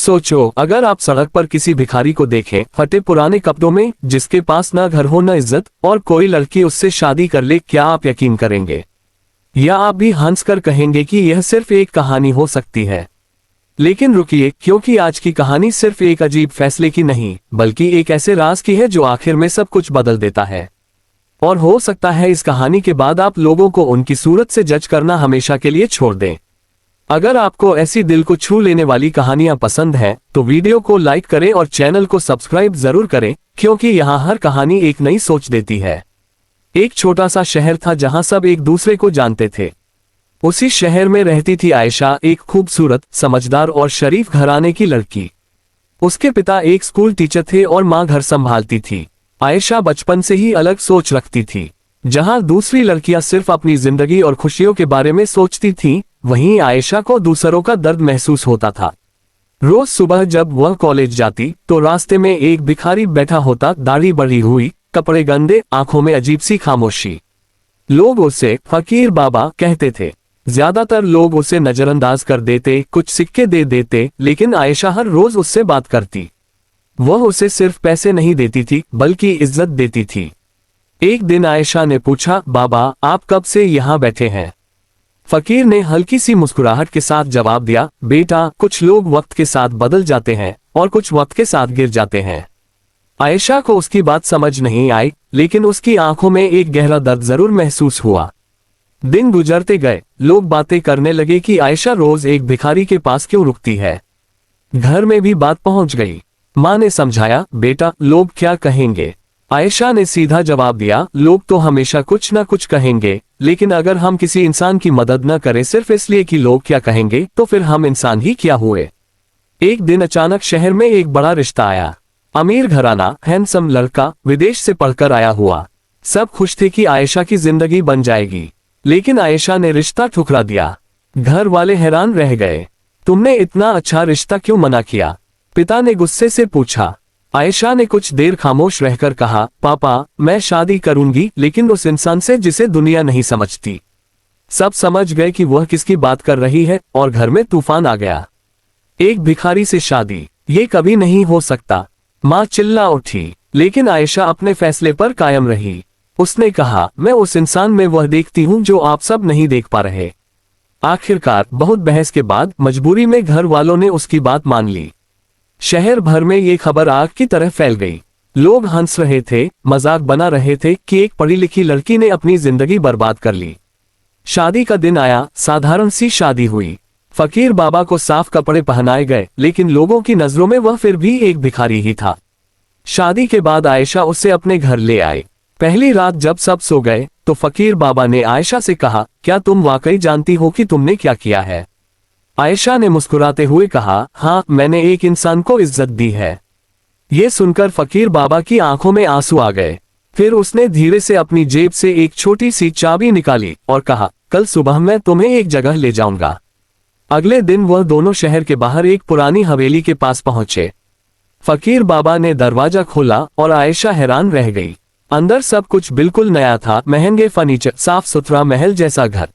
सोचो, अगर आप सड़क पर किसी भिखारी को देखें, फटे पुराने कपड़ों में, जिसके पास न घर हो न इज्जत, और कोई लड़की उससे शादी कर ले, क्या आप यकीन करेंगे? या आप भी हंसकर कहेंगे कि यह सिर्फ एक कहानी हो सकती है? लेकिन रुकिए, क्योंकि आज की कहानी सिर्फ एक अजीब फैसले की नहीं, बल्कि एक ऐसे राज की है जो आखिर में सब कुछ बदल देता है। और हो सकता है इस कहानी के बाद आप लोगों को उनकी सूरत से जज करना हमेशा के लिए छोड़ दें। अगर आपको ऐसी दिल को छू लेने वाली कहानियां पसंद हैं, तो वीडियो को लाइक करें और चैनल को सब्सक्राइब जरूर करें, क्योंकि यहाँ हर कहानी एक नई सोच देती है। एक छोटा सा शहर था जहां सब एक दूसरे को जानते थे। उसी शहर में रहती थी आयशा, एक खूबसूरत, समझदार और शरीफ घराने की लड़की। उसके पिता एक स्कूल टीचर थे और माँ घर संभालती थी। आयशा बचपन से ही अलग सोच रखती थी। जहां दूसरी लड़कियां सिर्फ अपनी जिंदगी और खुशियों के बारे में सोचती थीं, वहीं आयशा को दूसरों का दर्द महसूस होता था। रोज सुबह जब वह कॉलेज जाती, तो रास्ते में एक भिखारी बैठा होता, दाढ़ी बढ़ी हुई, कपड़े गंदे, आंखों में अजीब सी खामोशी। लोग उसे फकीर बाबा कहते थे। ज्यादातर लोग उसे नजरअंदाज कर देते, कुछ सिक्के दे देते, लेकिन आयशा हर रोज उससे बात करती। वह उसे सिर्फ पैसे नहीं देती थी, बल्कि इज्जत देती थी। एक दिन आयशा ने पूछा, बाबा, आप कब से यहाँ बैठे हैं? फकीर ने हल्की सी मुस्कुराहट के साथ जवाब दिया, बेटा, कुछ लोग वक्त के साथ बदल जाते हैं और कुछ वक्त के साथ गिर जाते हैं। आयशा को उसकी बात समझ नहीं आई, लेकिन उसकी आंखों में एक गहरा दर्द जरूर महसूस हुआ। दिन गुजरते गए, लोग बातें करने लगे कि आयशा रोज एक भिखारी के पास क्यों रुकती है। घर में भी बात पहुंच गई। माँ ने समझाया, बेटा, लोग क्या कहेंगे? आयशा ने सीधा जवाब दिया, लोग तो हमेशा कुछ ना कुछ कहेंगे, लेकिन अगर हम किसी इंसान की मदद न करें सिर्फ इसलिए कि लोग क्या कहेंगे, तो फिर हम इंसान ही क्या हुए। एक दिन अचानक शहर में एक बड़ा रिश्ता आया। अमीर घराना, हैंडसम लड़का, विदेश से पढ़कर आया हुआ। सब खुश थे कि आयशा की जिंदगी बन जाएगी, लेकिन आयशा ने रिश्ता ठुकरा दिया। घर वाले हैरान रह गए। तुमने इतना अच्छा रिश्ता क्यों मना किया? पिता ने गुस्से से पूछा। आयशा ने कुछ देर खामोश रहकर कहा, पापा, मैं शादी करूंगी, लेकिन उस इंसान से जिसे दुनिया नहीं समझती। सब समझ गए कि वह किसकी बात कर रही है, और घर में तूफान आ गया। एक भिखारी से शादी, ये कभी नहीं हो सकता। माँ चिल्ला उठी, लेकिन आयशा अपने फैसले पर कायम रही। उसने कहा, मैं उस इंसान में वह देखती हूँ जो आप सब नहीं देख पा रहे। आखिरकार बहुत बहस के बाद मजबूरी में घर वालों ने उसकी बात मान ली। शहर भर में ये खबर आग की तरह फैल गई। लोग हंस रहे थे, मजाक बना रहे थे कि एक पढ़ी लिखी लड़की ने अपनी जिंदगी बर्बाद कर ली। शादी का दिन आया, साधारण सी शादी हुई। फकीर बाबा को साफ कपड़े पहनाए गए, लेकिन लोगों की नजरों में वह फिर भी एक भिखारी ही था। शादी के बाद आयशा उसे अपने घर ले आए। पहली रात जब सब सो गए, तो फकीर बाबा ने आयशा से कहा, क्या तुम वाकई जानती हो कि तुमने क्या किया है? आयशा ने मुस्कुराते हुए कहा, हाँ, मैंने एक इंसान को इज्जत दी है। ये सुनकर फकीर बाबा की आंखों में आंसू आ गए। फिर उसने धीरे से अपनी जेब से एक छोटी सी चाबी निकाली और कहा, कल सुबह मैं तुम्हें एक जगह ले जाऊंगा। अगले दिन वह दोनों शहर के बाहर एक पुरानी हवेली के पास पहुंचे। फकीर बाबा ने दरवाजा खोला और आयशा हैरान रह गई। अंदर सब कुछ बिल्कुल नया था, महंगे फर्नीचर, साफ सुथरा महल जैसा घर।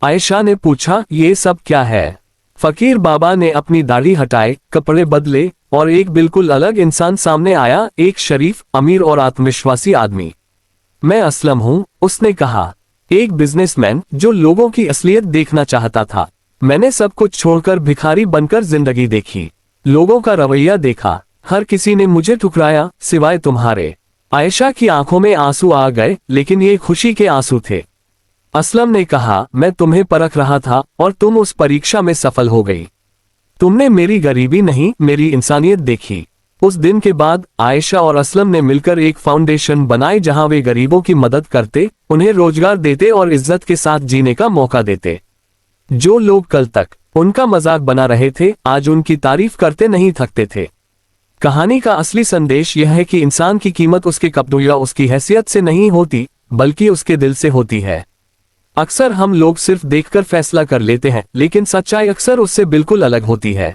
आयशा ने पूछा, ये सब क्या है? फकीर बाबा ने अपनी दाढ़ी हटाए, कपड़े बदले, और एक बिल्कुल अलग इंसान सामने आया, एक शरीफ, अमीर और आत्मविश्वासी आदमी। मैं असलम हूँ, उसने कहा, एक बिजनेसमैन जो लोगों की असलियत देखना चाहता था। मैंने सब कुछ छोड़कर भिखारी बनकर जिंदगी देखी, लोगों का रवैया देखा, हर किसी ने मुझे ठुकराया सिवाय तुम्हारे। आयशा की आंखों में आंसू आ गए, लेकिन ये खुशी के आंसू थे। असलम ने कहा, मैं तुम्हें परख रहा था और तुम उस परीक्षा में सफल हो गई। तुमने मेरी गरीबी नहीं, मेरी इंसानियत देखी। उस दिन के बाद आयशा और असलम ने मिलकर एक फाउंडेशन बनाई जहां वे गरीबों की मदद करते, उन्हें रोजगार देते और इज्जत के साथ जीने का मौका देते। जो लोग कल तक उनका मजाक बना रहे थे, आज उनकी तारीफ करते नहीं थकते थे। कहानी का असली संदेश यह है कि इंसान की कीमत उसके कपड़ों या उसकी हैसियत से नहीं होती, बल्कि उसके दिल से होती है। अक्सर हम लोग सिर्फ देखकर फैसला कर लेते हैं, लेकिन सच्चाई अक्सर उससे बिल्कुल अलग होती है।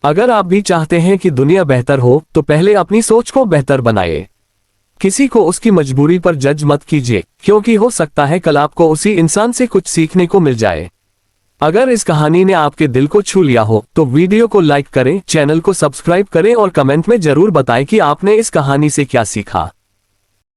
अगर आप भी चाहते हैं कि दुनिया बेहतर हो, तो पहले अपनी सोच को बेहतर बनाइए। किसी को उसकी मजबूरी पर जज मत कीजिए, क्योंकि हो सकता है कल आपको उसी इंसान से कुछ सीखने को मिल जाए। अगर इस कहानी ने आपके दिल को छू लिया हो तो वीडियो को लाइक करें, चैनल को सब्सक्राइब करें और कमेंट में जरूर बताएं कि आपने इस कहानी से क्या सीखा।